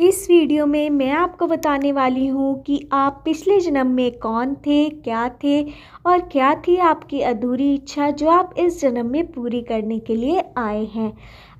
इस वीडियो में मैं आपको बताने वाली हूँ कि आप पिछले जन्म में कौन थे, क्या थे और क्या थी आपकी अधूरी इच्छा जो आप इस जन्म में पूरी करने के लिए आए हैं।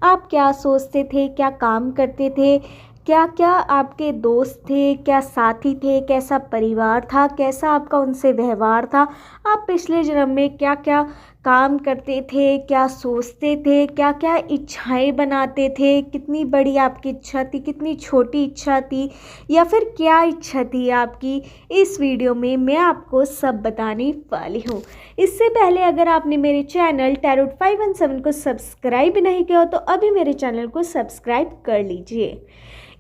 आप क्या सोचते थे, क्या काम करते थे, क्या क्या आपके दोस्त थे, क्या साथी थे, कैसा परिवार था, कैसा आपका उनसे व्यवहार था, आप पिछले जन्म में क्या क्या काम करते थे, क्या सोचते थे, क्या क्या इच्छाएं बनाते थे, कितनी बड़ी आपकी इच्छा थी, कितनी छोटी इच्छा थी या फिर क्या इच्छा थी आपकी। इस वीडियो में मैं आपको सब बताने वाली हूँ। इससे पहले अगर आपने मेरे चैनल टैरोट 517 को सब्सक्राइब नहीं किया हो तो अभी मेरे चैनल को सब्सक्राइब कर लीजिए।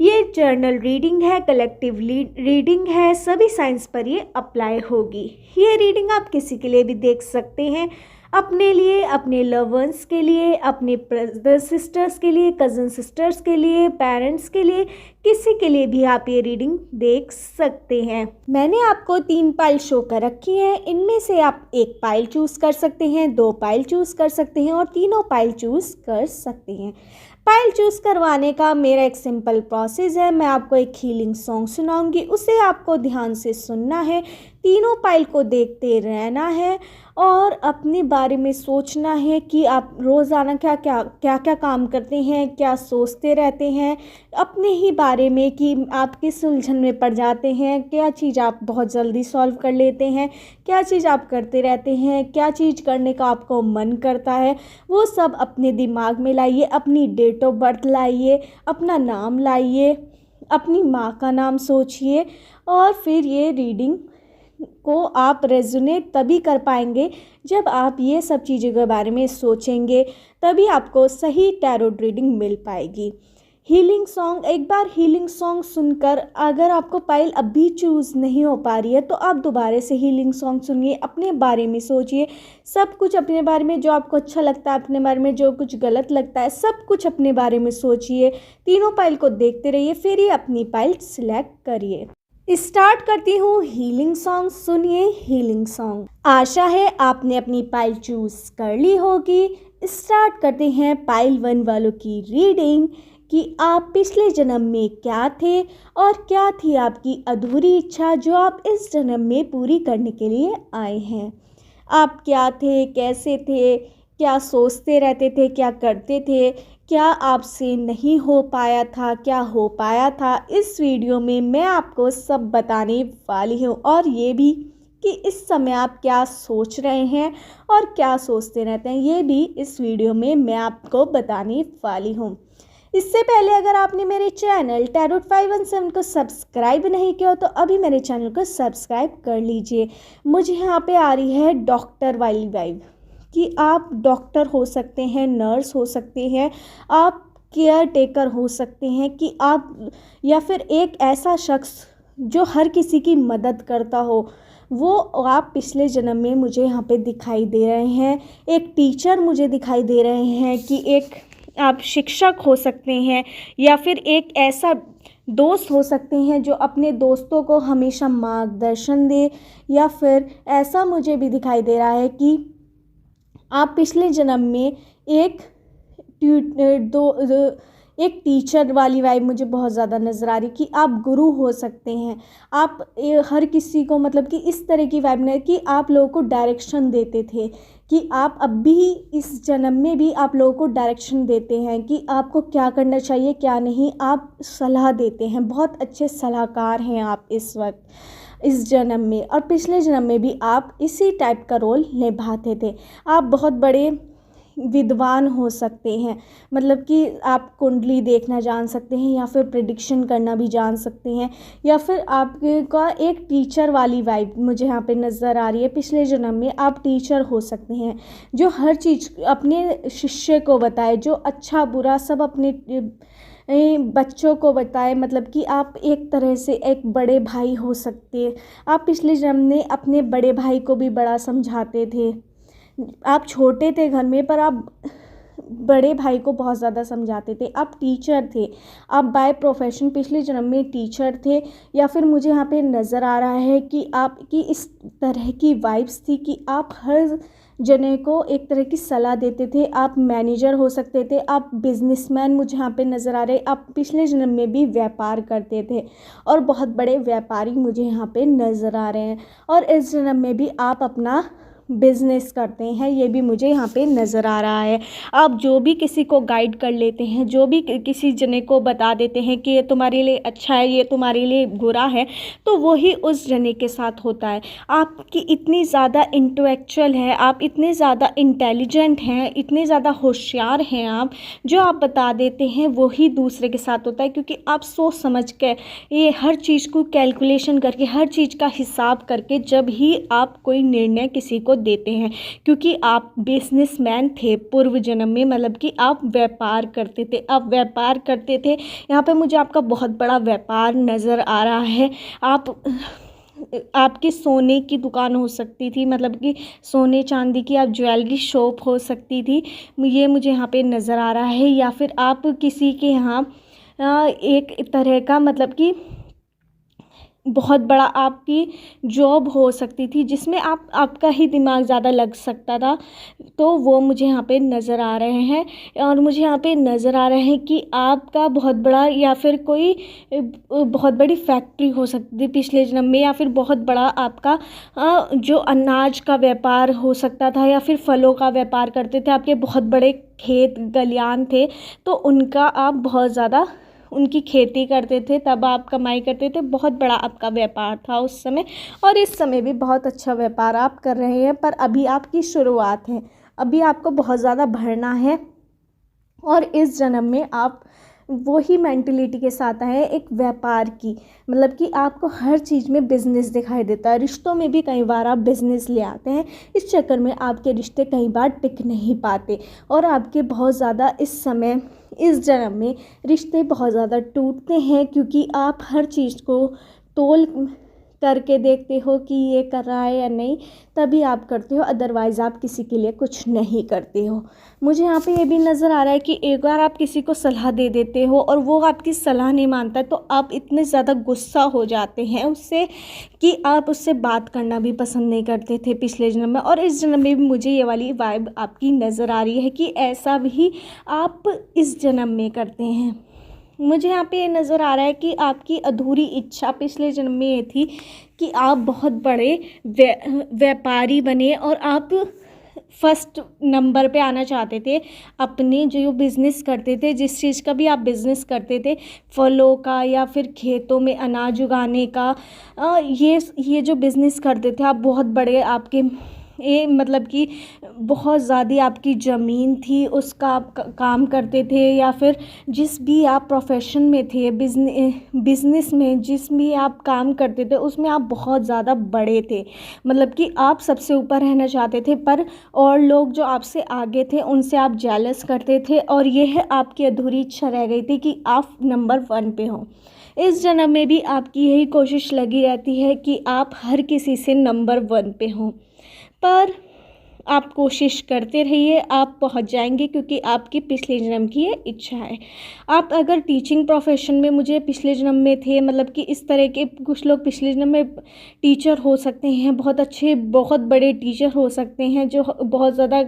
ये जर्नल रीडिंग है, कलेक्टिव रीडिंग है, सभी साइंस पर ये अप्लाई होगी। ये रीडिंग आप किसी के लिए भी देख सकते हैं, अपने लिए, अपने लव वंस के लिए, अपने ब्रदर सिस्टर्स के लिए, कज़न सिस्टर्स के लिए, पेरेंट्स के लिए, किसी के लिए भी आप ये रीडिंग देख सकते हैं। मैंने आपको 3 पाइल शो कर रखी है। इनमें से आप 1 पाइल चूज़ कर सकते हैं, 2 पाइल चूज़ कर सकते हैं और तीनों पाइल चूज़ कर सकते हैं। पाइल चूज़ करवाने का मेरा एक सिंपल प्रोसेस है। मैं आपको एक हीलिंग सॉन्ग सुनाऊंगी, उसे आपको ध्यान से सुनना है, तीनों पाइल को देखते रहना है और अपने बारे में सोचना है कि आप रोज़ाना क्या क्या काम करते हैं, क्या सोचते रहते हैं अपने ही बारे में, कि आप किस उलझन में पड़ जाते हैं, क्या चीज़ आप बहुत जल्दी सॉल्व कर लेते हैं, क्या चीज़ आप करते रहते हैं, क्या चीज़ करने का आपको मन करता है, वो सब अपने दिमाग में लाइए। अपनी डेट ऑफ बर्थ लाइए, अपना नाम लाइए, अपनी माँ का नाम सोचिए और फिर ये रीडिंग को आप रेजोनेट तभी कर पाएंगे जब आप ये सब चीज़ों के बारे में सोचेंगे, तभी आपको सही टैरोट रीडिंग मिल पाएगी। हीलिंग सॉन्ग, एक बार हीलिंग सॉन्ग सुनकर अगर आपको पाइल अभी चूज़ नहीं हो पा रही है तो आप दोबारा से हीलिंग सॉन्ग सुनिए, अपने बारे में सोचिए, सब कुछ अपने बारे में, जो आपको अच्छा लगता है अपने बारे में, जो कुछ गलत लगता है सब कुछ अपने बारे में सोचिए। तीनों पाइल को देखते रहिए, फिर ही अपनी पाइल सिलेक्ट करिए। स्टार्ट करती हूँ हीलिंग सॉन्ग। सुनिए हीलिंग सॉन्ग। आशा है आपने अपनी पाइल चूज कर ली होगी। स्टार्ट करते हैं पाइल 1 वालों की रीडिंग कि आप पिछले जन्म में क्या थे और क्या थी आपकी अधूरी इच्छा जो आप इस जन्म में पूरी करने के लिए आए हैं। आप क्या थे, कैसे थे, क्या सोचते रहते थे, क्या करते थे, क्या आपसे नहीं हो पाया था, क्या हो पाया था। इस वीडियो में मैं आपको सब बताने वाली हूँ और ये भी कि इस समय आप क्या सोच रहे हैं और क्या सोचते रहते हैं, ये भी इस वीडियो में मैं आपको बताने वाली हूँ। इससे पहले अगर आपने मेरे चैनल टैरोट 517 को सब्सक्राइब नहीं किया तो अभी मेरे चैनल को सब्सक्राइब कर लीजिए। मुझे यहाँ पे आ रही है डॉक्टर वाली वाइब कि आप डॉक्टर हो सकते हैं, नर्स हो सकते हैं, आप केयर टेकर हो सकते हैं, कि आप या फिर एक ऐसा शख्स जो हर किसी की मदद करता हो, वो आप पिछले जन्म में मुझे यहाँ पे दिखाई दे रहे हैं। एक टीचर मुझे दिखाई दे रहे हैं कि एक आप शिक्षक हो सकते हैं या फिर एक ऐसा दोस्त हो सकते हैं जो अपने दोस्तों को हमेशा मार्गदर्शन दे, या फिर ऐसा मुझे भी दिखाई दे रहा है कि आप पिछले जन्म में एक एक टीचर वाली वाइब मुझे बहुत ज़्यादा नज़र आ रही कि आप गुरु हो सकते हैं। आप हर किसी को, मतलब कि इस तरह की वाइब नहीं कि आप लोगों को डायरेक्शन देते थे, कि आप अब भी इस जन्म में भी आप लोगों को डायरेक्शन देते हैं कि आपको क्या करना चाहिए क्या नहीं, आप सलाह देते हैं। बहुत अच्छे सलाहकार हैं आप इस वक्त इस जन्म में, और पिछले जन्म में भी आप इसी टाइप का रोल निभाते थे। आप बहुत बड़े विद्वान हो सकते हैं, मतलब कि आप कुंडली देखना जान सकते हैं या फिर प्रेडिक्शन करना भी जान सकते हैं, या फिर आपका एक टीचर वाली वाइब मुझे यहाँ पे नज़र आ रही है। पिछले जन्म में आप टीचर हो सकते हैं जो हर चीज़ अपने शिष्य को बताए, जो अच्छा बुरा सब अपने बच्चों को बताए, मतलब कि आप एक तरह से एक बड़े भाई हो सकते हैं। आप पिछले जन्म में अपने बड़े भाई को भी बड़ा समझाते थे। आप छोटे थे घर में पर आप बड़े भाई को बहुत ज़्यादा समझाते थे। आप टीचर थे, आप बाय प्रोफेशन पिछले जन्म में टीचर थे, या फिर मुझे यहाँ पे नज़र आ रहा है कि आपकी इस तरह की वाइब्स थी कि आप हर जने को एक तरह की सलाह देते थे। आप मैनेजर हो सकते थे, आप बिजनेसमैन मुझे यहाँ पे नज़र आ रहे। आप पिछले जन्म में भी व्यापार करते थे और बहुत बड़े व्यापारी मुझे यहाँ पे नज़र आ रहे हैं। और इस जन्म में भी आप अपना बिजनेस करते हैं, ये भी मुझे यहाँ पे नज़र आ रहा है। आप जो भी किसी को गाइड कर लेते हैं, जो भी किसी जने को बता देते हैं कि ये तुम्हारे लिए अच्छा है, ये तुम्हारे लिए बुरा है, तो वही उस जने के साथ होता है। आपकी इतनी ज़्यादा इंटेलेक्चुअल है, आप इतने ज़्यादा इंटेलिजेंट हैं, इतने ज़्यादा होशियार हैं आप, जो आप बता देते हैं वही दूसरे के साथ होता है। क्योंकि आप सोच समझ के ये हर चीज़ को कैलकुलेशन करके, हर चीज़ का हिसाब करके जब ही आप कोई निर्णय किसी को देते हैं। क्योंकि आप बिजनेसमैन थे पूर्व जन्म में, मतलब कि आप व्यापार करते थे, आप व्यापार करते थे। यहाँ पे मुझे आपका बहुत बड़ा व्यापार नज़र आ रहा है। आपकी सोने की दुकान हो सकती थी, मतलब कि सोने चांदी की आप ज्वेलरी शॉप हो सकती थी, ये मुझे यहाँ पे नज़र आ रहा है। या फिर आप किसी के यहाँ एक तरह का, मतलब कि बहुत बड़ा आपकी जॉब हो सकती थी जिसमें आपका ही दिमाग ज़्यादा लग सकता था, तो वो मुझे यहाँ पे नज़र आ रहे हैं। और मुझे यहाँ पे नज़र आ रहा है कि आपका बहुत बड़ा, या फिर कोई बहुत बड़ी फैक्ट्री हो सकती थी पिछले जन्म में, या फिर बहुत बड़ा आपका जो अनाज का व्यापार हो सकता था, या फिर फलों का व्यापार करते थे। आपके बहुत बड़े खेत खलिहान थे, तो उनका आप बहुत ज़्यादा उनकी खेती करते थे, तब आप कमाई करते थे। बहुत बड़ा आपका व्यापार था उस समय, और इस समय भी बहुत अच्छा व्यापार आप कर रहे हैं। पर अभी आपकी शुरुआत है, अभी आपको बहुत ज़्यादा बढ़ना है। और इस जन्म में आप वही मेंटलिटी के साथ आए हैं, एक व्यापार की, मतलब कि आपको हर चीज़ में बिजनेस दिखाई देता है। रिश्तों में भी कई बार आप बिजनेस ले आते हैं, इस चक्कर में आपके रिश्ते कई बार टिक नहीं पाते, और आपके बहुत ज़्यादा इस समय इस जन्म में रिश्ते बहुत ज़्यादा टूटते हैं। क्योंकि आप हर चीज़ को तोल करके देखते हो कि ये कर रहा है या नहीं, तभी आप करते हो, अदरवाइज़ आप किसी के लिए कुछ नहीं करते हो। मुझे यहाँ पे ये भी नज़र आ रहा है कि एक बार आप किसी को सलाह दे देते हो और वो आपकी सलाह नहीं मानता है, तो आप इतने ज़्यादा गुस्सा हो जाते हैं उससे कि आप उससे बात करना भी पसंद नहीं करते थे पिछले जन्म में। और इस जन्म में भी मुझे ये वाली वाइब आपकी नज़र आ रही है कि ऐसा भी आप इस जन्म में करते हैं। मुझे यहाँ पे ये नज़र आ रहा है कि आपकी अधूरी इच्छा पिछले जन्म में ये थी कि आप बहुत बड़े व्यापारी बने, और आप फर्स्ट नंबर पे आना चाहते थे। अपने जो बिज़नेस करते थे, जिस चीज़ का भी आप बिज़नेस करते थे, फलों का या फिर खेतों में अनाज उगाने का, ये जो बिज़नेस करते थे आप, बहुत बड़े आपके ये, मतलब कि बहुत ज़्यादा आपकी ज़मीन थी, उसका आप काम करते थे, या फिर जिस भी आप प्रोफेशन में थे, बिज़नेस में जिस भी आप काम करते थे, उसमें आप बहुत ज़्यादा बड़े थे, मतलब कि आप सबसे ऊपर रहना चाहते थे। पर और लोग जो आपसे आगे थे उनसे आप जेलस करते थे, और यह आपकी अधूरी इच्छा रह गई थी कि आप नंबर 1 पे हों। इस जन्म में भी आपकी यही कोशिश लगी रहती है कि आप हर किसी से नंबर 1 पे हों। पर आप कोशिश करते रहिए, आप पहुंच जाएंगे, क्योंकि आपकी पिछले जन्म की ये इच्छा है। आप अगर टीचिंग प्रोफेशन में मुझे पिछले जन्म में थे, मतलब कि इस तरह के कुछ लोग पिछले जन्म में टीचर हो सकते हैं, बहुत अच्छे बहुत बड़े टीचर हो सकते हैं जो बहुत ज़्यादा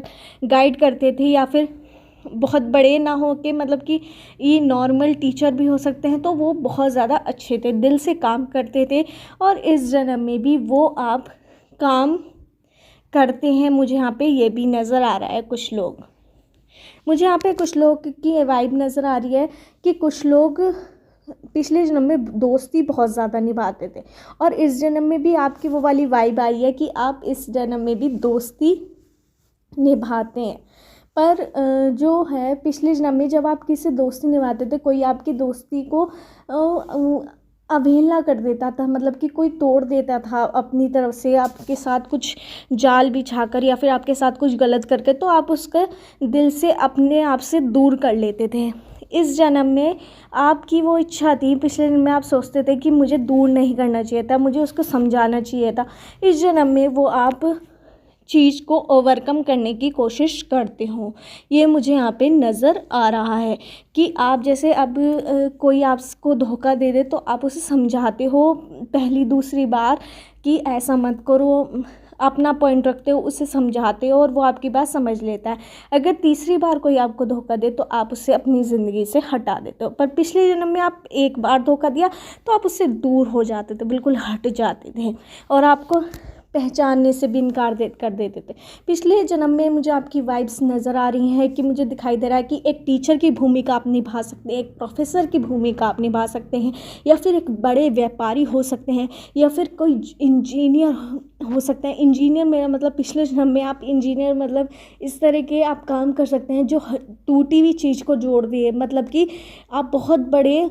गाइड करते थे, या फिर बहुत बड़े ना हो के, मतलब कि ये नॉर्मल टीचर भी हो सकते हैं, तो वो बहुत ज़्यादा अच्छे थे, दिल से काम करते थे। और इस जन्म में भी वो आप काम करते हैं। मुझे यहाँ पे ये भी नज़र आ रहा है मुझे यहाँ पे कुछ लोग की वाइब नज़र आ रही है कि कुछ लोग पिछले जन्म में दोस्ती बहुत ज़्यादा निभाते थे, और इस जन्म में भी आपकी वो वाली वाइब आई है कि आप इस जन्म में भी दोस्ती निभाते हैं। पर जो है पिछले जन्म में जब आप किसी से दोस्ती निभाते थे, कोई आपकी दोस्ती को अवहेलना कर देता था, मतलब कि कोई तोड़ देता था अपनी तरफ से, आपके साथ कुछ जाल बिछाकर या फिर आपके साथ कुछ गलत करके, तो आप उसके दिल से अपने आप से दूर कर लेते थे। इस जन्म में आपकी वो इच्छा थी, पिछले जन्म में आप सोचते थे कि मुझे दूर नहीं करना चाहिए था, मुझे उसको समझाना चाहिए था। इस जन्म में वो आप चीज़ को ओवरकम करने की कोशिश करते हो, ये मुझे यहाँ पे नज़र आ रहा है कि आप जैसे अब कोई आपको धोखा दे दे तो आप उसे समझाते हो पहली दूसरी बार कि ऐसा मत करो, अपना पॉइंट रखते हो, उसे समझाते हो और वो आपकी बात समझ लेता है। अगर तीसरी बार कोई आपको धोखा दे तो आप उससे अपनी ज़िंदगी से हटा देते हो, पर पिछले जन्म में आप एक बार धोखा दिया तो आप उससे दूर हो जाते थे, बिल्कुल हट जाते थे और आपको पहचानने से भी इनकार कर देते थे। पिछले जन्म में मुझे आपकी वाइब्स नज़र आ रही हैं कि मुझे दिखाई दे रहा है कि एक टीचर की भूमिका आप निभा सकते हैं, एक प्रोफेसर की भूमिका आप निभा सकते हैं, या फिर एक बड़े व्यापारी हो सकते हैं, या फिर कोई इंजीनियर हो सकते हैं। इंजीनियर मेरा मतलब पिछले जन्म में आप इंजीनियर मतलब इस तरह के आप काम कर सकते हैं जो टूटी हुई चीज़ को जोड़ दिए, मतलब कि आप बहुत बड़े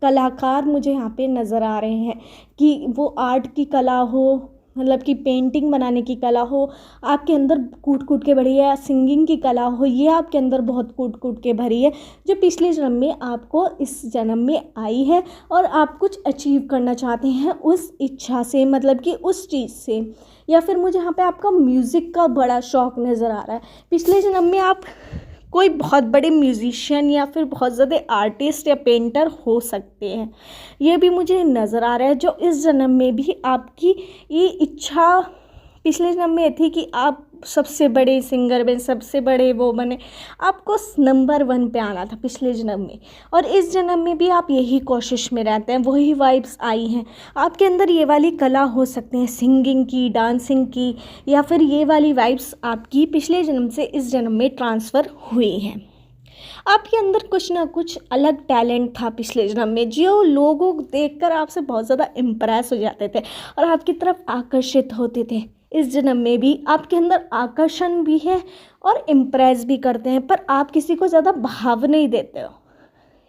कलाकार मुझे यहाँ पे नज़र आ रहे हैं कि वो आर्ट की कला हो, मतलब कि पेंटिंग बनाने की कला हो आपके अंदर कूट कूट के भरी है, सिंगिंग की कला हो ये आपके अंदर बहुत कूट कूट के भरी है, जो पिछले जन्म में आपको इस जन्म में आई है और आप कुछ अचीव करना चाहते हैं उस इच्छा से, मतलब कि उस चीज़ से। या फिर मुझे यहाँ पे आपका म्यूज़िक का बड़ा शौक़ नज़र आ रहा है। पिछले जन्म में आप कोई बहुत बड़े म्यूज़िशियन या फिर बहुत ज़्यादा आर्टिस्ट या पेंटर हो सकते हैं, ये भी मुझे नज़र आ रहा है, जो इस जन्म में भी आपकी ये इच्छा पिछले जन्म में थी कि आप सबसे बड़े सिंगर बने, सबसे बड़े वो बने, आपको नंबर 1 पे आना था पिछले जन्म में, और इस जन्म में भी आप यही कोशिश में रहते हैं, वही वाइब्स आई हैं आपके अंदर। ये वाली कला हो सकते हैं सिंगिंग की, डांसिंग की, या फिर ये वाली वाइब्स आपकी पिछले जन्म से इस जन्म में ट्रांसफ़र हुई हैं। आपके अंदर कुछ ना कुछ अलग टैलेंट था पिछले जन्म में, जो लोगों को देखकर आपसे बहुत ज़्यादा इम्प्रेस हो जाते थे और आपकी तरफ आकर्षित होते थे। इस जन्म में भी आपके अंदर आकर्षण भी है और इम्प्रेस भी करते हैं, पर आप किसी को ज़्यादा भाव नहीं देते हो,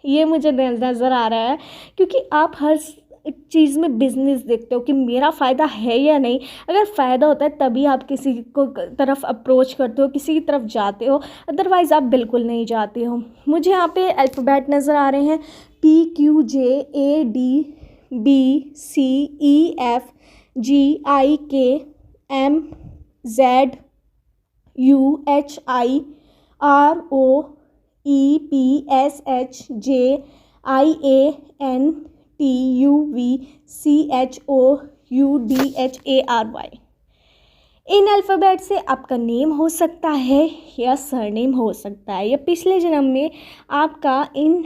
ये मुझे नज़र आ रहा है, क्योंकि आप हर चीज़ में बिजनेस देखते हो कि मेरा फ़ायदा है या नहीं। अगर फ़ायदा होता है तभी आप किसी को तरफ अप्रोच करते हो, किसी की तरफ जाते हो, अदरवाइज़ आप बिल्कुल नहीं जाते हो। मुझे यहाँ पे अल्फ़ाबेट नज़र आ रहे हैं PQJABCEFGHIANTUVCHOUDHARY। इन अल्फ़ाबेट से आपका नेम हो सकता है या सरनेम हो सकता है, या पिछले जन्म में आपका इन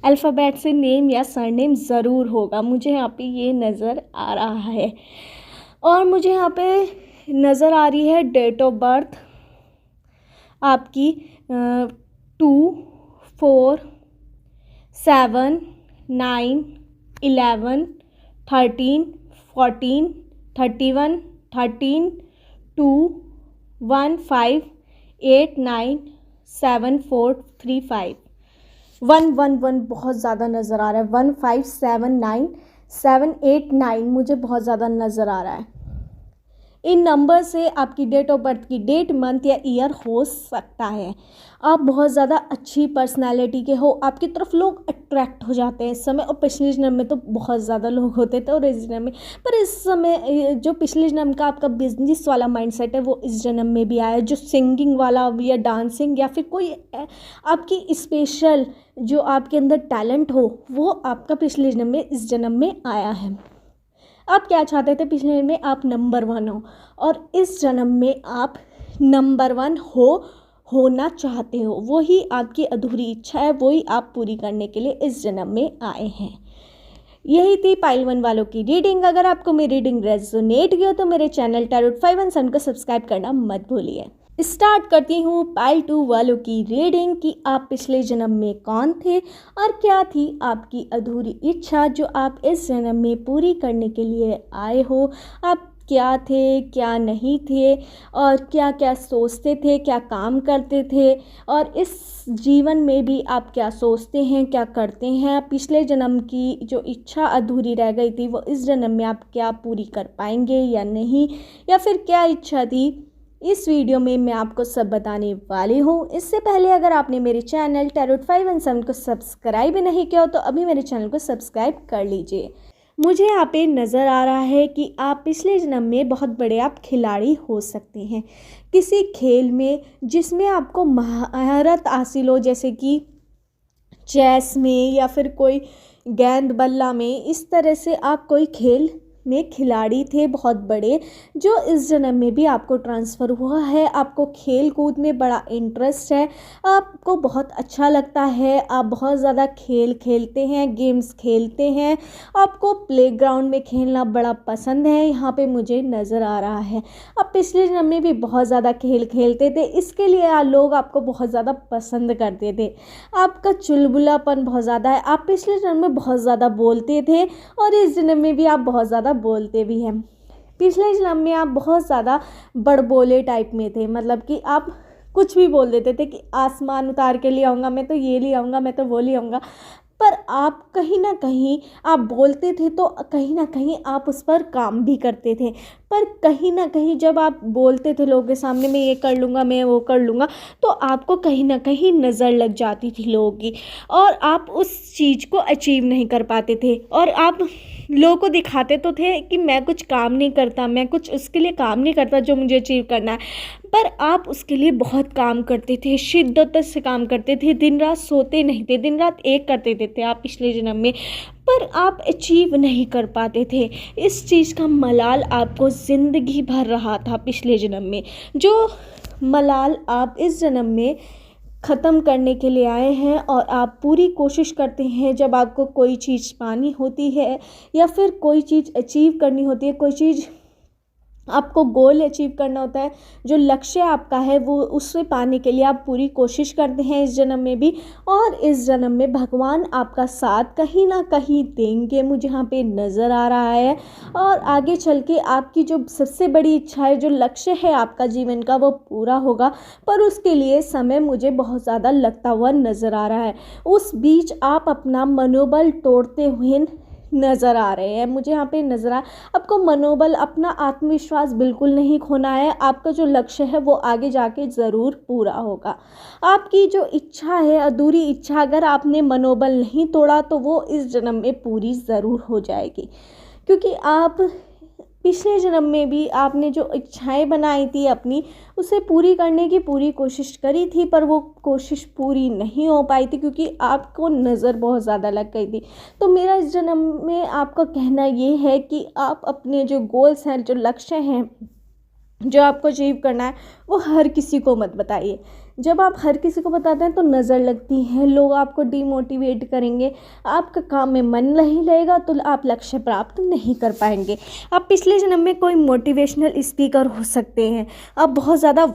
अल्फ़ाबेट से नेम या सरनेम ज़रूर होगा, मुझे यहाँ पे ये नज़र आ रहा है। और मुझे यहाँ पे नज़र आ रही है डेट ऑफ बर्थ आपकी 2, 4, 7, 9, 11, 13, 14, 31, 13, 2, 1, 5, 8, 9, 7, 4, 3, 5, 1, 1, 1 बहुत ज़्यादा नज़र आ रहा है। 1, 5, 7, 9, 7, 8, 9 मुझे बहुत ज़्यादा नज़र आ रहा है। इन नंबर से आपकी डेट ऑफ बर्थ की डेट, मंथ या ईयर हो सकता है। आप बहुत ज़्यादा अच्छी पर्सनालिटी के हो, आपकी तरफ लोग अट्रैक्ट हो जाते हैं इस समय, और पिछले जन्म में तो बहुत ज़्यादा लोग होते थे और इस जन्म में, पर इस समय जो पिछले जन्म का आपका बिजनेस वाला माइंडसेट है वो इस जन्म में भी आया, जो सिंगिंग वाला या डांसिंग या फिर कोई आपकी स्पेशल जो आपके अंदर टैलेंट हो वो आपका पिछले जन्म में इस जन्म में आया है। आप क्या चाहते थे पिछले जन्म में? आप नंबर 1 हो, और इस जन्म में आप नंबर 1 होना चाहते हो, वही आपकी अधूरी इच्छा है, वही आप पूरी करने के लिए इस जन्म में आए हैं। यही थी पाइल 1 वालों की रीडिंग। अगर आपको मेरी रीडिंग रेजोनेट की हो तो मेरे चैनल टैरोट 517 को सब्सक्राइब करना मत भूलिए। स्टार्ट करती हूँ पाइल 2 वालों की रीडिंग कि आप पिछले जन्म में कौन थे और क्या थी आपकी अधूरी इच्छा जो आप इस जन्म में पूरी करने के लिए आए हो। आप क्या थे, क्या नहीं थे, और क्या क्या सोचते थे, क्या काम करते थे, और इस जीवन में भी आप क्या सोचते हैं, क्या करते हैं। पिछले जन्म की जो इच्छा अधूरी रह गई थी वो इस जन्म में आप क्या पूरी कर पाएंगे या नहीं, या फिर क्या इच्छा थी, इस वीडियो में मैं आपको सब बताने वाली हूँ। इससे पहले अगर आपने मेरे चैनल टैरोट 517 को सब्सक्राइब नहीं किया हो तो अभी मेरे चैनल को सब्सक्राइब कर लीजिए। मुझे यहाँ पे नज़र आ रहा है कि आप पिछले जन्म में बहुत बड़े आप खिलाड़ी हो सकते हैं किसी खेल में जिसमें आपको महारत हासिल हो, जैसे कि चेस में या फिर कोई गेंद बल्ला में। इस तरह से आप कोई खेल में खिलाड़ी थे बहुत बड़े, जो इस जन्म में भी आपको ट्रांसफ़र हुआ है। आपको खेल कूद में बड़ा इंटरेस्ट है, आपको बहुत अच्छा लगता है, आप बहुत ज़्यादा खेल खेलते हैं, गेम्स खेलते हैं, आपको प्लेग्राउंड में खेलना बड़ा पसंद है, यहाँ पे मुझे नज़र आ रहा है। आप पिछले जन्म में भी बहुत ज़्यादा खेल खेलते थे, इसके लिए लोग आपको बहुत ज़्यादा पसंद करते थे। आपका चुलबुलापन बहुत ज़्यादा है, आप पिछले जन्म में बहुत ज़्यादा बोलते थे और इस जन्म में भी आप बहुत ज़्यादा बोलते भी हैं। पिछले जन्म में आप बहुत ज़्यादा बड़बोले टाइप में थे, मतलब कि आप कुछ भी बोल देते थे कि आसमान उतार के ले आऊँगा, मैं तो ये ले आऊँगा, मैं तो वो ले आऊँगा। पर आप कहीं ना कहीं आप बोलते थे तो कहीं ना कहीं आप उस पर काम भी करते थे, पर कहीं ना कहीं जब आप बोलते थे लोगों के सामने, मैं ये कर लूँगा, मैं वो कर लूँगा, तो आपको कहीं ना कहीं नज़र लग जाती थी लोगों की और आप उस चीज़ को अचीव नहीं कर पाते थे। और आप लोगों को दिखाते तो थे कि मैं कुछ काम नहीं करता, मैं कुछ उसके लिए काम नहीं करता जो मुझे अचीव करना है, पर आप उसके लिए बहुत काम करते थे, शिद्दत से काम करते थे, दिन रात सोते नहीं थे, दिन रात एक करते थे आप पिछले जन्म में, पर आप अचीव नहीं कर पाते थे। इस चीज़ का मलाल आपको ज़िंदगी भर रहा था पिछले जन्म में, जो मलाल आप इस जन्म में ख़त्म करने के लिए आए हैं। और आप पूरी कोशिश करते हैं जब आपको कोई चीज़ पानी होती है या फिर कोई चीज़ अचीव करनी होती है, कोई चीज़ आपको गोल अचीव करना होता है, जो लक्ष्य आपका है वो उससे पाने के लिए आप पूरी कोशिश करते हैं इस जन्म में भी। और इस जन्म में भगवान आपका साथ कहीं ना कहीं देंगे, मुझे यहाँ पे नज़र आ रहा है। और आगे चल के आपकी जो सबसे बड़ी इच्छा है, जो लक्ष्य है आपका जीवन का, वो पूरा होगा, पर उसके लिए समय मुझे बहुत ज़्यादा लगता हुआ नज़र आ रहा है। उस बीच आप अपना मनोबल तोड़ते हुए नज़र आ रहे हैं, मुझे यहाँ पे नज़र आ, आपको मनोबल, अपना आत्मविश्वास बिल्कुल नहीं खोना है। आपका जो लक्ष्य है वो आगे जाके ज़रूर पूरा होगा। आपकी जो इच्छा है, अधूरी इच्छा, अगर आपने मनोबल नहीं तोड़ा तो वो इस जन्म में पूरी ज़रूर हो जाएगी, क्योंकि आप पिछले जन्म में भी आपने जो इच्छाएं बनाई थी अपनी, उसे पूरी करने की पूरी कोशिश करी थी, पर वो कोशिश पूरी नहीं हो पाई थी क्योंकि आपको नज़र बहुत ज़्यादा लग गई थी। तो मेरा इस जन्म में आपका कहना ये है कि आप अपने जो गोल्स हैं, जो लक्ष्य हैं, जो आपको अचीव करना है, वो हर किसी को मत बताइए। जब आप हर किसी को बताते हैं तो नज़र लगती है, लोग आपको डिमोटिवेट करेंगे, आपका काम में मन नहीं लगेगा, तो आप लक्ष्य प्राप्त नहीं कर पाएंगे। आप पिछले जन्म में कोई मोटिवेशनल स्पीकर हो सकते हैं, आप बहुत ज़्यादा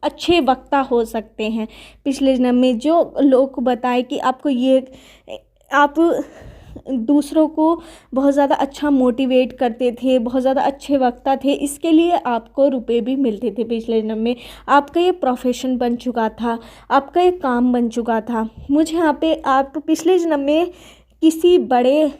अच्छे वक्ता हो सकते हैं पिछले जन्म में, जो लोग को बताए कि आपको ये, आप दूसरों को बहुत ज़्यादा अच्छा मोटिवेट करते थे, बहुत ज़्यादा अच्छे वक्ता थे, इसके लिए आपको रुपए भी मिलते थे पिछले जन्म में। आपका ये प्रोफेशन बन चुका था, आपका ये काम बन चुका था। मुझे यहाँ पे आप पिछले जन्म में किसी बड़े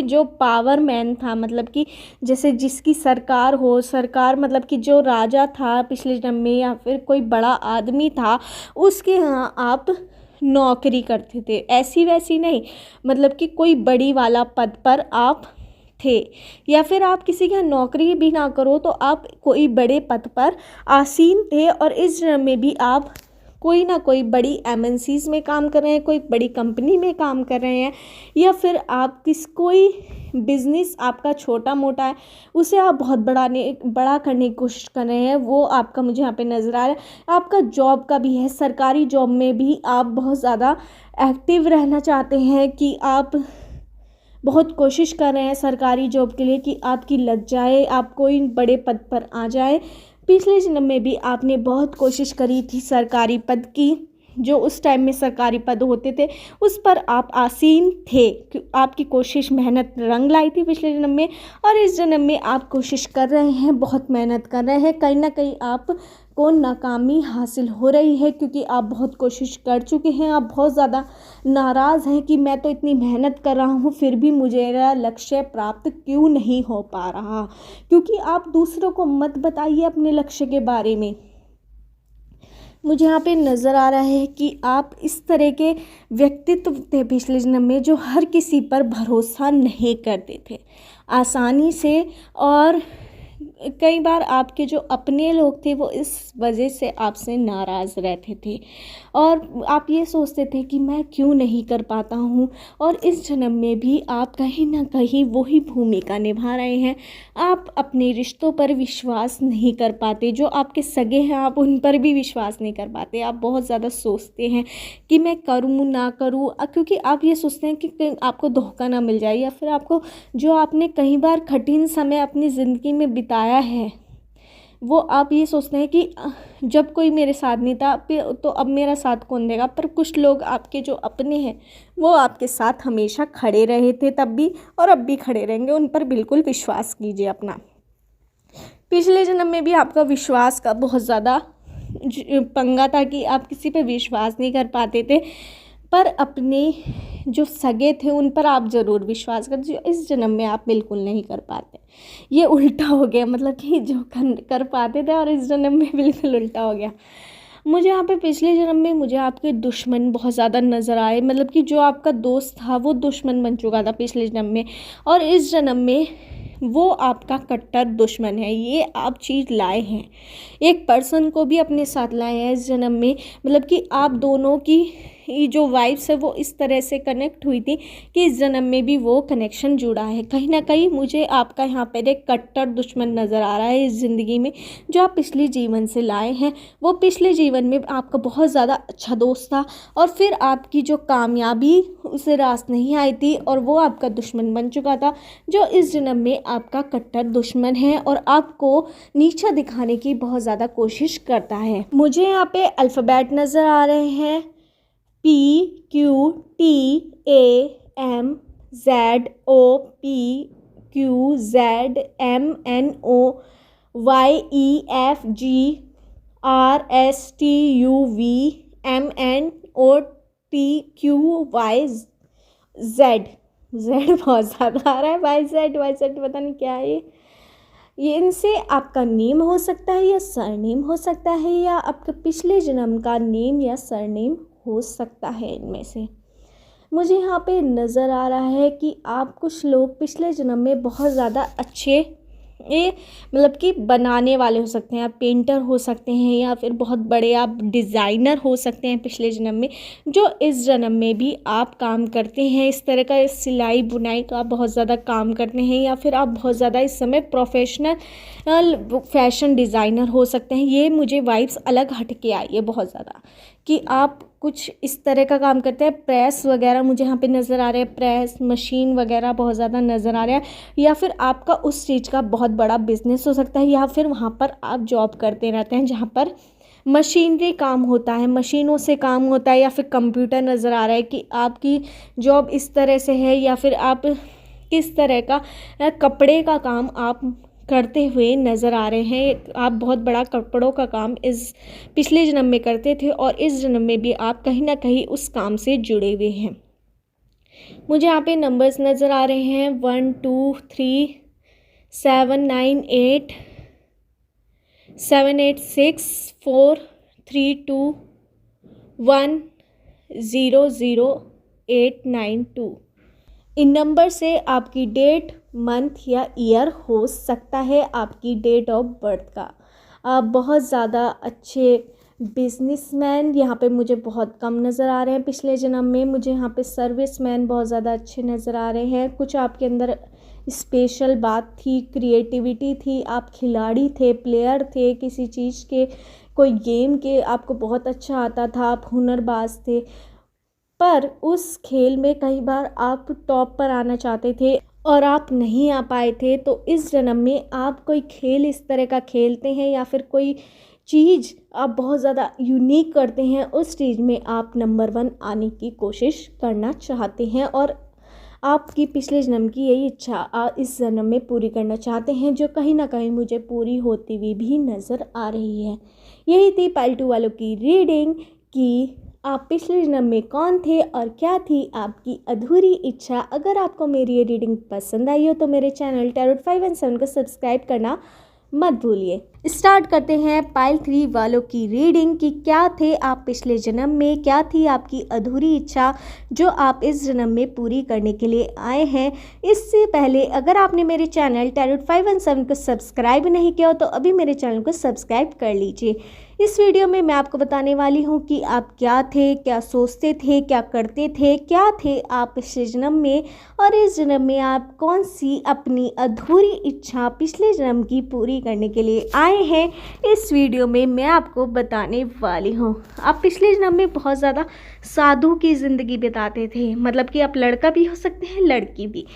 जो पावर मैन था, मतलब कि जैसे जिसकी सरकार हो, सरकार मतलब कि जो राजा था पिछले जन्म में, या फिर कोई बड़ा आदमी था, उसके यहाँ आप नौकरी करते थे। ऐसी वैसी नहीं, मतलब कि कोई बड़ी वाला पद पर आप थे, या फिर आप किसी के यहाँ नौकरी भी ना करो तो आप कोई बड़े पद पर आसीन थे। और इस जन्म में भी आप कोई ना कोई बड़ी एमएनसीज में काम कर रहे हैं, कोई बड़ी कंपनी में काम कर रहे हैं, या फिर आप कोई बिज़नेस आपका छोटा मोटा है, उसे आप बहुत बड़ा करने की कोशिश कर रहे हैं, वो आपका मुझे यहाँ पे नज़र आ रहा है। आपका जॉब का भी है, सरकारी जॉब में भी आप बहुत ज़्यादा एक्टिव रहना चाहते हैं, कि आप बहुत कोशिश कर रहे हैं सरकारी जॉब के लिए कि आपकी लग जाए, आप कोई बड़े पद पर आ जाए। पिछले जन्म में भी आपने बहुत कोशिश करी थी सरकारी पद की, जो उस टाइम में सरकारी पद होते थे उस पर आप आसीन थे, आपकी कोशिश मेहनत रंग लाई थी पिछले जन्म में। और इस जन्म में आप कोशिश कर रहे हैं, बहुत मेहनत कर रहे हैं, कहीं ना कहीं आपको नाकामी हासिल हो रही है, क्योंकि आप बहुत कोशिश कर चुके हैं। आप बहुत ज़्यादा नाराज़ हैं कि मैं तो इतनी मेहनत कर रहा हूँ फिर भी मुझे मेरा लक्ष्य प्राप्त क्यों नहीं हो पा रहा। क्योंकि आप दूसरों को मत बताइए अपने लक्ष्य के बारे में। मुझे यहाँ पे नज़र आ रहा है कि आप इस तरह के व्यक्तित्व थे पिछले जन्म में, जो हर किसी पर भरोसा नहीं करते थे आसानी से, और कई बार आपके जो अपने लोग थे वो इस वजह से आपसे नाराज़ रहते थे और आप ये सोचते थे कि मैं क्यों नहीं कर पाता हूँ। और इस जन्म में भी आप कहीं ना कहीं वही भूमिका निभा रहे हैं। आप अपने रिश्तों पर विश्वास नहीं कर पाते, जो आपके सगे हैं आप उन पर भी विश्वास नहीं कर पाते। आप बहुत ज़्यादा सोचते हैं कि मैं करूँ ना करूँ, क्योंकि आप ये सोचते हैं कि आपको धोखा ना मिल जाए, या फिर आपको जो आपने कई बार कठिन समय अपनी ज़िंदगी में बिताया है वो आप ये सोचते हैं कि जब कोई मेरे साथ नहीं था तो अब मेरा साथ कौन देगा। पर कुछ लोग आपके जो अपने हैं वो आपके साथ हमेशा खड़े रहे थे तब भी, और अब भी खड़े रहेंगे। उन पर बिल्कुल विश्वास कीजिए अपना। पिछले जन्म में भी आपका विश्वास का बहुत ज़्यादा पंगा था कि आप किसी पे विश्वास नहीं कर पाते थे, पर अपने जो सगे थे उन पर आप ज़रूर विश्वास करते, जो इस जन्म में आप बिल्कुल नहीं कर पाते। ये उल्टा हो गया, मतलब कि जो कर पाते थे और इस जन्म में बिल्कुल उल्टा हो गया। मुझे यहाँ पे पिछले जन्म में मुझे आपके दुश्मन बहुत ज़्यादा नज़र आए, मतलब कि जो आपका दोस्त था वो दुश्मन बन चुका था पिछले जन्म में, और इस जन्म में वो आपका कट्टर दुश्मन है। ये आप चीज़ लाए हैं, एक पर्सन को भी अपने साथ लाए हैं इस जन्म में। मतलब कि आप दोनों की ये जो वाइब्स है वो इस तरह से कनेक्ट हुई थी कि इस जन्म में भी वो कनेक्शन जुड़ा है। कहीं ना कहीं मुझे आपका यहाँ पर एक कट्टर दुश्मन नज़र आ रहा है इस ज़िंदगी में, जो आप पिछले जीवन से लाए हैं। वो पिछले जीवन में आपका बहुत ज़्यादा अच्छा दोस्त था, और फिर आपकी जो कामयाबी उसे रास नहीं आई थी और वो आपका दुश्मन बन चुका था, जो इस जन्म में आपका कट्टर दुश्मन है और आपको नीचा दिखाने की बहुत ज़्यादा कोशिश करता है। मुझे यहाँ पे अल्फ़ाबेट नज़र आ रहे हैं, PQTAMZOPQZMNOPQYZ। जेड बहुत ज़्यादा आ रहा है, वाई जेड पता नहीं क्या है ये इनसे आपका नेम हो सकता है या सरनेम हो सकता है, या आपके पिछले जन्म का नेम या सरनेम हो सकता है। इनमें से मुझे यहाँ पे नज़र आ रहा है कि आप कुछ लोग पिछले जन्म में बहुत ज़्यादा अच्छे मतलब कि बनाने वाले हो सकते हैं। आप पेंटर हो सकते हैं, या फिर बहुत बड़े आप डिज़ाइनर हो सकते हैं पिछले जन्म में, जो इस जन्म में भी आप काम करते हैं। इस तरह का सिलाई बुनाई का आप बहुत ज़्यादा काम करते हैं, या फिर आप बहुत ज़्यादा इस समय प्रोफेशनल फैशन डिज़ाइनर हो सकते हैं। ये मुझे वाइब्स अलग हट के आई है बहुत ज़्यादा कि आप कुछ इस तरह का काम करते हैं। प्रेस वगैरह मुझे यहाँ पे नज़र आ रहा है, प्रेस मशीन वगैरह बहुत ज़्यादा नज़र आ रहा है, या फिर आपका उस चीज़ का बहुत बड़ा बिजनेस हो सकता है, या फिर वहाँ पर आप जॉब करते रहते हैं जहाँ पर मशीनरी काम होता है, मशीनों से काम होता है, या फिर कंप्यूटर नज़र आ रहा है कि आपकी जॉब इस तरह से है, या फिर आप किस तरह का कपड़े का काम आप करते हुए नज़र आ रहे हैं। आप बहुत बड़ा कपड़ों का काम इस पिछले जन्म में करते थे, और इस जन्म में भी आप कहीं ना कहीं उस काम से जुड़े हुए हैं। मुझे यहाँ पे नंबर्स नज़र आ रहे हैं 1 2 3 7 9 8 7 8 6 4 3 2 1 0 0 8 9 2। इन नंबर से आपकी डेट, मंथ या ईयर हो सकता है आपकी डेट ऑफ बर्थ का। आप बहुत ज़्यादा अच्छे बिजनेसमैन यहाँ पे मुझे बहुत कम नज़र आ रहे हैं पिछले जन्म में। मुझे यहाँ पे सर्विसमैन बहुत ज़्यादा अच्छे नज़र आ रहे हैं। कुछ आपके अंदर स्पेशल बात थी, क्रिएटिविटी थी, आप खिलाड़ी थे, प्लेयर थे किसी चीज़ के, कोई गेम के आपको बहुत अच्छा आता था, आप हुनरबाज थे, पर उस खेल में कई बार आप टॉप पर आना चाहते थे और आप नहीं आ पाए थे। तो इस जन्म में आप कोई खेल इस तरह का खेलते हैं, या फिर कोई चीज़ आप बहुत ज़्यादा यूनिक करते हैं, उस चीज़ में आप नंबर 1 आने की कोशिश करना चाहते हैं, और आपकी पिछले जन्म की यही इच्छा आप इस जन्म में पूरी करना चाहते हैं, जो कहीं ना कहीं मुझे पूरी होती हुई भी नज़र आ रही है। यही थी पार्ट 2 वालों की रीडिंग कि आप पिछले जन्म में कौन थे और क्या थी आपकी अधूरी इच्छा। अगर आपको मेरी ये रीडिंग पसंद आई हो तो मेरे चैनल टैरोट 5 एंड 7 को सब्सक्राइब करना मत भूलिए। स्टार्ट करते हैं पाइल 3 वालों की रीडिंग कि क्या थे आप पिछले जन्म में, क्या थी आपकी अधूरी इच्छा जो आप इस जन्म में पूरी करने के लिए आए हैं। इससे पहले अगर आपने मेरे चैनल टैरोट 517 को सब्सक्राइब नहीं किया हो तो अभी मेरे चैनल को सब्सक्राइब कर लीजिए। इस वीडियो में मैं आपको बताने वाली हूँ कि आप क्या थे, क्या सोचते थे, क्या करते थे, क्या थे आप पिछले जन्म में, और इस जन्म में आप कौन सी अपनी अधूरी इच्छा पिछले जन्म की पूरी करने के लिए आए हैं। इस वीडियो में मैं आपको बताने वाली हूँ। आप पिछले जन्म में बहुत ज़्यादा साधु की ज़िंदगी बिताते थे, मतलब कि आप लड़का भी हो सकते हैं लड़की भी,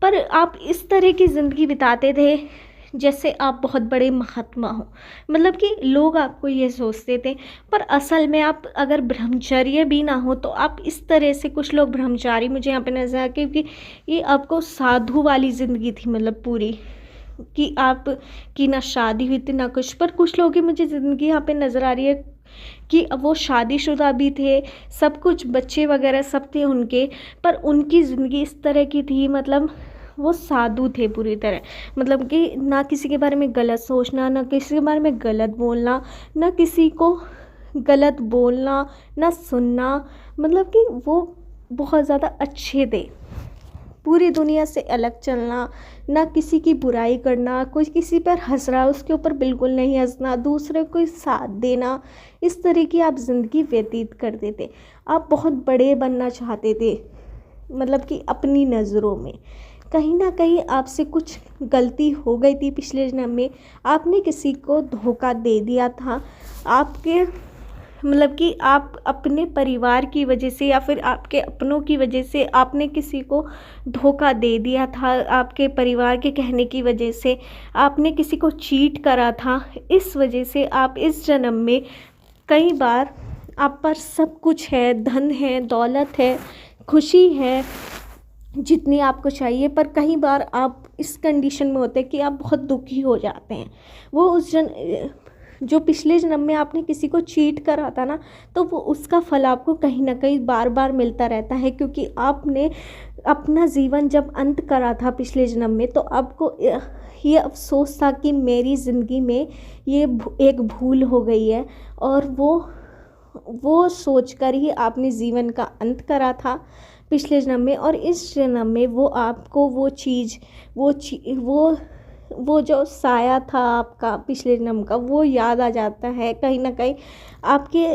पर आप इस तरह की ज़िंदगी बिताते थे जैसे आप बहुत बड़े महात्मा हो, मतलब कि लोग आपको ये सोचते थे। पर असल में आप अगर ब्रह्मचर्य भी ना हो तो आप इस तरह से, कुछ लोग ब्रह्मचारी मुझे यहाँ पे नजर आ, क्योंकि ये आपको साधु वाली ज़िंदगी थी, मतलब पूरी कि आप की ना शादी हुई थी ना कुछ। पर कुछ लोगों की मुझे ज़िंदगी यहाँ पे नज़र आ रही है कि वो शादीशुदा भी थे, सब कुछ बच्चे वगैरह सब थे उनके, पर उनकी ज़िंदगी इस तरह की थी, मतलब वो साधु थे पूरी तरह। मतलब कि ना किसी के बारे में गलत सोचना, ना किसी के बारे में गलत बोलना, ना किसी को गलत बोलना, ना सुनना, मतलब कि वो बहुत ज़्यादा अच्छे थे। पूरी दुनिया से अलग चलना, ना किसी की बुराई करना, कोई किसी पर हंस रहा है उसके ऊपर बिल्कुल नहीं हंसना, दूसरे को साथ देना, इस तरह की आप ज़िंदगी व्यतीत करते थे। आप बहुत बड़े बनना चाहते थे, मतलब कि अपनी नज़रों में कहीं ना कहीं आपसे कुछ गलती हो गई थी पिछले जन्म में। आपने किसी को धोखा दे दिया था, आपके मतलब कि आप अपने परिवार की वजह से या फिर आपके अपनों की वजह से आपने किसी को धोखा दे दिया था। आपके परिवार के कहने की वजह से आपने किसी को चीट करा था। इस वजह से आप इस जन्म में कई बार आप पर सब कुछ है, धन है, दौलत है, खुशी है, जितनी आपको चाहिए, पर कई बार आप इस कंडीशन में होते हैं कि आप बहुत दुखी हो जाते हैं। वो जो पिछले जन्म में आपने किसी को चीट करा था ना, तो वो उसका फल आपको कहीं ना कहीं बार बार मिलता रहता है, क्योंकि आपने अपना जीवन जब अंत करा था पिछले जन्म में तो आपको ये अफसोस था कि मेरी ज़िंदगी में ये एक भूल हो गई है, और वो सोचकर ही आपने जीवन का अंत करा था पिछले जन्म में। और इस जन्म में वो आपको वो जो साया था आपका पिछले जन्म का, वो याद आ जाता है कहीं ना कहीं आपके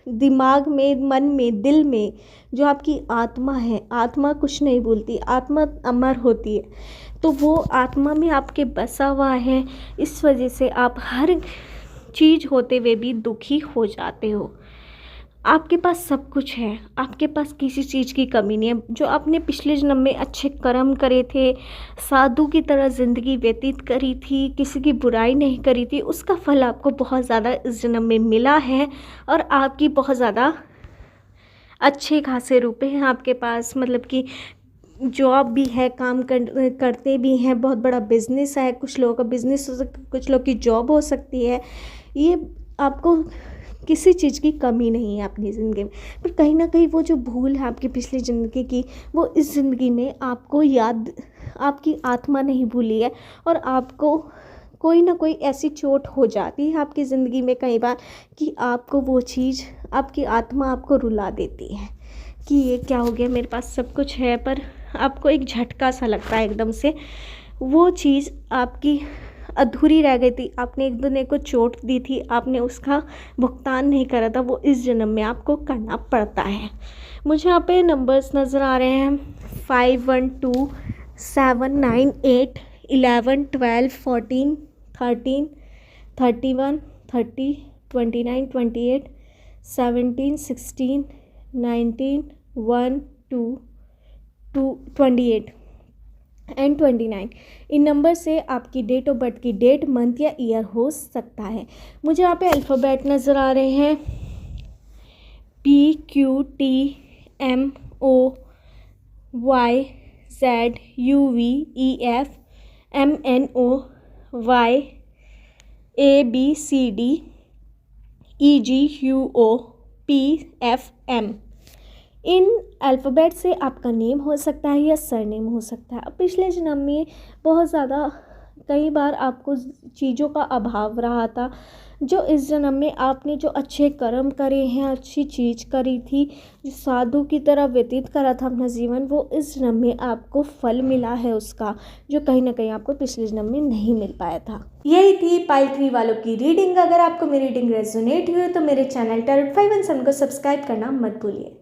दिमाग में, मन में, दिल में। जो आपकी आत्मा है, आत्मा कुछ नहीं भूलती, आत्मा अमर होती है, तो वो आत्मा में आपके बसा हुआ है। इस वजह से आप हर चीज़ होते हुए भी दुखी हो जाते हो। आपके पास सब कुछ है, आपके पास किसी चीज़ की कमी नहीं है। जो आपने पिछले जन्म में अच्छे कर्म करे थे, साधु की तरह ज़िंदगी व्यतीत करी थी, किसी की बुराई नहीं करी थी, उसका फल आपको बहुत ज़्यादा इस जन्म में मिला है। और आपकी बहुत ज़्यादा अच्छे खासे रुपए हैं आपके पास, मतलब कि जॉब भी है, काम करते भी हैं, बहुत बड़ा बिजनेस है, कुछ लोगों का बिजनेस हो सकता है, कुछ लोग की जॉब हो सकती है। ये आपको किसी चीज़ की कमी नहीं है अपनी ज़िंदगी में। पर कहीं ना कहीं वो जो भूल है आपकी पिछली ज़िंदगी की, वो इस ज़िंदगी में आपको याद, आपकी आत्मा नहीं भूली है। और आपको कोई ना कोई ऐसी चोट हो जाती है आपकी ज़िंदगी में कई बार कि आपको वो चीज़, आपकी आत्मा आपको रुला देती है कि ये क्या हो गया, मेरे पास सब कुछ है, पर आपको एक झटका सा लगता है एकदम से। वो चीज़ आपकी अधूरी रह गई थी, आपने एक दूसरे को चोट दी थी, आपने उसका भुगतान नहीं करा था, वो इस जन्म में आपको करना पड़ता है। मुझे यहाँ पे नंबर्स नज़र आ रहे हैं 5 1 2 7 9 8 11 12 14 13 31 30 29 28 17 16 19 1 2 28 एंड 29। इन नंबर से आपकी डेट ऑफ बर्थ की डेट, मंथ या ईयर हो सकता है। मुझे यहाँ पे अल्फ़ाबेट नज़र आ रहे हैं PQTMOYZUEFMNOYABCDEGUOPFM। इन अल्फ़ाबेट से आपका नेम हो सकता है या सरनेम हो सकता है। अब पिछले जन्म में बहुत ज़्यादा कई बार आपको चीज़ों का अभाव रहा था, जो इस जन्म में आपने जो अच्छे कर्म करे हैं, अच्छी चीज़ करी थी, जो साधु की तरह व्यतीत करा था अपना जीवन, वो इस जन्म में आपको फल मिला है उसका, जो कहीं ना कहीं आपको पिछले जन्म में नहीं मिल पाया था। यही थी पाइल 3 वालों की रीडिंग। अगर आपको मेरी रीडिंग रेजोनेट हुई तो मेरे चैनल टैरोट 517 को सब्सक्राइब करना मत भूलिए।